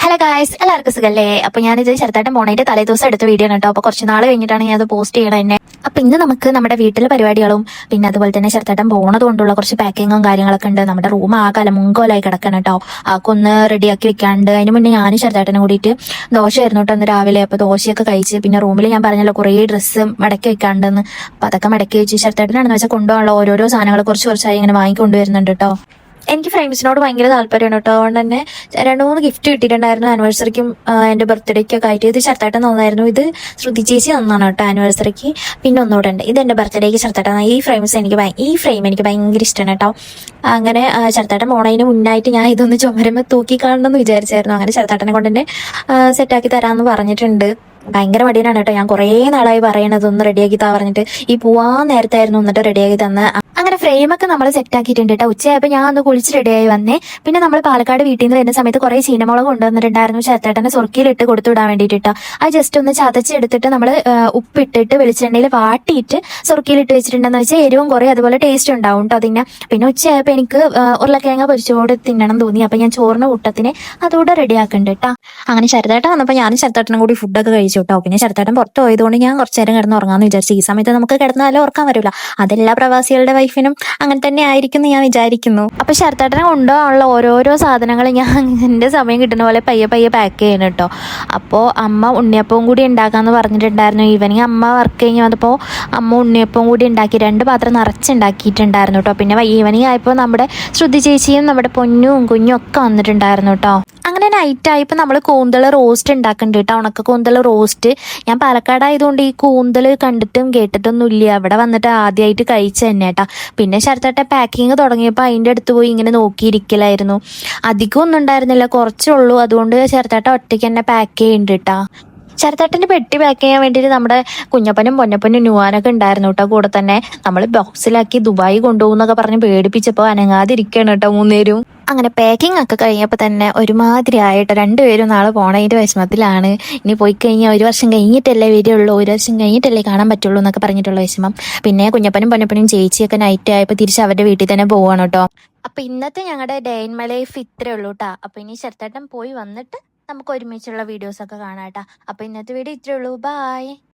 Hello guys, എല്ലാവർക്കും സുഖല്ലേ? അപ്പൊ ഞാനിത് ചെറുതായിട്ട് മോണേന്റെ തലേദിവസം എടുത്ത വീഡിയോ ആണ് കേട്ടോ. അപ്പൊ കുറച്ച് നാൾ കഴിഞ്ഞിട്ടാണ് ഞാൻ അത് പോസ്റ്റ് ചെയ്യണത് തന്നെ. അപ്പൊ ഇന്ന് നമുക്ക് നമ്മുടെ വീട്ടിലെ പരിപാടികളും പിന്നെ അതുപോലെ തന്നെ ചെറുതായിട്ട് പോണത് കൊണ്ടുള്ള കുറച്ച് പാക്കിങ്ങും കാര്യങ്ങളൊക്കെ ഉണ്ട്. നമ്മുടെ റൂം ആകെ അലമുങ്കോലായി കിടക്കണം കേട്ടോ. ആക്കൊന്ന് റെഡിയാക്കി വെക്കാണ്ട് അതിന് മുന്നേ ഞാനും ചെറുതായിട്ടിനെ കൂടിയിട്ട് ദോശയായിരുന്നു കേട്ടോ ഇന്ന് രാവിലെ. അപ്പൊ ദോശയൊക്കെ കഴിച്ച് പിന്നെ റൂമിൽ ഞാൻ പറഞ്ഞല്ലോ കുറേ ഡ്രസ്സ് മടക്കി വെക്കാണ്ടെന്ന്. അപ്പൊ അതൊക്കെ മടക്കി വെച്ച് ചെറുതായിട്ടാണെന്ന് വെച്ചാൽ കൊണ്ടുപോകാനുള്ള ഓരോരോ സാധനങ്ങൾ കുറച്ചായി ഇങ്ങനെ വാങ്ങിക്കൊണ്ടുവരുന്നുണ്ട് കേട്ടോ. എനിക്ക് ഫ്രണ്ട്സിനോട് ഭയങ്കര താല്പര്യമാണ് കേട്ടോ. അതുകൊണ്ട് തന്നെ 2-3 ഗിഫ്റ്റ് കിട്ടിയിട്ടുണ്ടായിരുന്നു ആനിവേഴ്സറിക്കും എൻ്റെ ബർത്ത്ഡേക്കൊക്കെ ആയിട്ട്. ഇത് ചെറുതായിട്ട് നന്നായിരുന്നു. ഇത് ശ്രുതി ചേച്ചി തന്നാണ് കേട്ടോ ആനിവേഴ്സറിക്ക്. പിന്നെ ഒന്നുകൂടെ ഉണ്ട്, ഇത് എൻ്റെ ബർത്ത്ഡേക്ക് ചെറുതായിട്ട് ഈ ഫ്രെയിം എനിക്ക് ഭയങ്കര ഇഷ്ടമാണ് കേട്ടോ. അങ്ങനെ ചെറുതായിട്ട് മോണതിന് മുന്നായിട്ട് ഞാൻ ഇതൊന്ന് ചുമരുമ്പോൾ തൂക്കി കാണണമെന്ന് വിചാരിച്ചായിരുന്നു. അങ്ങനെ ചെറുതായിട്ടിനെ കൊണ്ട് തന്നെ സെറ്റാക്കി തരാമെന്ന് പറഞ്ഞിട്ടുണ്ട്. ഭയങ്കര മടിയാണ് കേട്ടോ. ഞാൻ കുറേ നാളായി പറയണത് ഒന്ന് റെഡിയാക്കി താ പറഞ്ഞിട്ട്. ഈ പോവാൻ നേരത്തായിരുന്നു എന്നിട്ട് റെഡിയാക്കി തന്ന്. അങ്ങനെ ഫ്രെയിമൊക്കെ നമ്മൾ സെറ്റ് ആക്കിയിട്ടുണ്ട് കേട്ടോ. ഉച്ചയായപ്പോൾ ഞാൻ ഒന്ന് കുളിച്ച് റെഡിയായി വന്നേ. പിന്നെ നമ്മൾ പാലക്കാട് വീട്ടിൽ നിന്ന് വരുന്ന സമയത്ത് കുറേ ചീനമുളക് കൊണ്ടുവന്നിട്ടുണ്ടായിരുന്നു ചേട്ടനെ സുർക്കിയിലിട്ട് കൊടുത്തു വിടാൻ വേണ്ടിയിട്ടോ. അത് ജസ്റ്റ് ഒന്ന് ചതച്ചെടുത്തിട്ട് നമ്മൾ ഉപ്പിട്ടിട്ട് വെളിച്ചെണ്ണയിൽ വാട്ടിയിട്ട് സുർക്കിയിലിട്ട് വെച്ചിട്ടുണ്ടെന്ന് വെച്ചാൽ എരിവും കുറേ അതുപോലെ ടേസ്റ്റ് ഉണ്ടാവും കേട്ടോ അതിന്. പിന്നെ ഉച്ചയായപ്പോൾ എനിക്ക് ഉരുളക്കിഴങ്ങ പൊരിച്ചോട് തിന്നണം തോന്നി. അപ്പം ഞാൻ ചോറിന് കൂട്ടത്തിന് അതുകൂടെ റെഡിയാക്കുന്നുണ്ട് കേട്ടോ. അങ്ങനെ ചെറുതായിട്ട് വന്നപ്പോൾ ഞാനും ചെറുതാട്ടനും കൂടി ഫുഡൊക്കെ കഴിച്ചു കേട്ടോ. പിന്നെ ചെറുതാട്ടൻ പുറത്ത് പോയതുകൊണ്ട് ഞാൻ കുറച്ച് നേരം കിടന്ന് ഉറങ്ങാമെന്ന് വിചാരിച്ചു. ഈ സമയത്ത് നമുക്ക് കിടന്നാലും ഉറക്കാൻ വരില്ല. അതെല്ലാ പ്രവാസികളുടെ വൈഫിനും അങ്ങനെ തന്നെ ആയിരിക്കും എന്ന് ഞാൻ വിചാരിക്കുന്നു. അപ്പൊ ചെറുതാട്ടനെ കൊണ്ടുപോകാനുള്ള ഓരോരോ സാധനങ്ങൾ ഞാൻ എൻ്റെ സമയം കിട്ടുന്ന പോലെ പയ്യെ പയ്യെ പാക്ക് ചെയ്യണം കേട്ടോ. അപ്പോൾ അമ്മ ഉണ്ണിയപ്പവും കൂടി ഉണ്ടാക്കാമെന്ന് പറഞ്ഞിട്ടുണ്ടായിരുന്നു. ഈവനിങ് അമ്മ വർക്ക് കഴിഞ്ഞ് വന്നപ്പോൾ അമ്മ ഉണ്ണിയപ്പവും കൂടി ഉണ്ടാക്കി 2 പാത്രം നിറച്ചുണ്ടാക്കിയിട്ടുണ്ടായിരുന്നു കേട്ടോ. പിന്നെ ഈവനിങ് ആയപ്പോൾ നമ്മുടെ ശ്രുതി ചേച്ചിയും നമ്മുടെ പൊന്നും കുഞ്ഞും ഒക്കെ വന്നിട്ടുണ്ടായിരുന്നു കേട്ടോ. അങ്ങനെ നൈറ്റായപ്പോൾ നമ്മൾ കൂന്തൽ റോസ്റ്റ് ഉണ്ടാക്കുന്നുണ്ട് കേട്ടോ. ഉണക്ക കൂന്തൽ റോസ്റ്റ്. ഞാൻ പാലക്കാടായതുകൊണ്ട് ഈ കൂന്തൽ കണ്ടിട്ടും കേട്ടിട്ടൊന്നും ഇല്ല. അവിടെ വന്നിട്ട് ആദ്യമായിട്ട് കഴിച്ച തന്നെ കേട്ടോ. പിന്നെ ചെറുതായിട്ട് പാക്കിങ് തുടങ്ങിയപ്പോൾ അതിൻ്റെ അടുത്ത് പോയി ഇങ്ങനെ നോക്കിയിരിക്കലായിരുന്നു. അധികം ഒന്നും ഉണ്ടായിരുന്നില്ല, കുറച്ചേ ഉള്ളൂ. അതുകൊണ്ട് ചെറുതായിട്ട് ഒറ്റയ്ക്ക് തന്നെ പാക്ക് ചെയ്യുന്നുണ്ട് കേട്ടോ. ചെറുതാട്ടിൻ്റെ പെട്ടി പാക്ക് ചെയ്യാൻ വേണ്ടിയിട്ട് നമ്മുടെ കുഞ്ഞപ്പനും പൊന്നപ്പനും ന്യൂവാനൊക്കെ ഉണ്ടായിരുന്നു കേട്ടോ. കൂടെ തന്നെ നമ്മൾ ബോക്സിലാക്കി ദുബായി കൊണ്ടുപോകുന്നൊക്കെ പറഞ്ഞ് പേടിപ്പിച്ചപ്പോൾ അനങ്ങാതിരിക്കുകയാണ് കേട്ടോ 3 പേരും. അങ്ങനെ പാക്കിംഗ് ഒക്കെ കഴിഞ്ഞപ്പോൾ തന്നെ ഒരുമാതിരി ആയിട്ട് 2 പേരും നാളെ പോണതിൻ്റെ വിഷമത്തിലാണ്. ഇനി പോയി കഴിഞ്ഞാൽ 1 വർഷം കഴിഞ്ഞിട്ടല്ലേ വരികയുള്ളൂ, 1 വർഷം കഴിഞ്ഞിട്ടല്ലേ കാണാൻ പറ്റുള്ളൂ എന്നൊക്കെ പറഞ്ഞിട്ടുള്ള വിഷമം. പിന്നെ കുഞ്ഞപ്പനും പൊന്നപ്പനും ചേച്ചിയൊക്കെ നൈറ്റ് ആയപ്പോൾ തിരിച്ച് അവരുടെ വീട്ടിൽ തന്നെ പോവാണ് കേട്ടോ. അപ്പൊ ഇന്നത്തെ ഞങ്ങളുടെ ഡേ ഇൻ മൈ ലൈഫ് ഇത്രേ ഉള്ളൂ കേട്ടോ. അപ്പൊ ഇനി ചെറുതായിട്ടും പോയി വന്നിട്ട് നമുക്ക് ഒരുമിച്ചുള്ള വീഡിയോസ് ഒക്കെ കാണാം കേട്ടോ. അപ്പൊ ഇന്നത്തെ വീഡിയോ ഇത്രേ ഉള്ളൂ. ബൈ.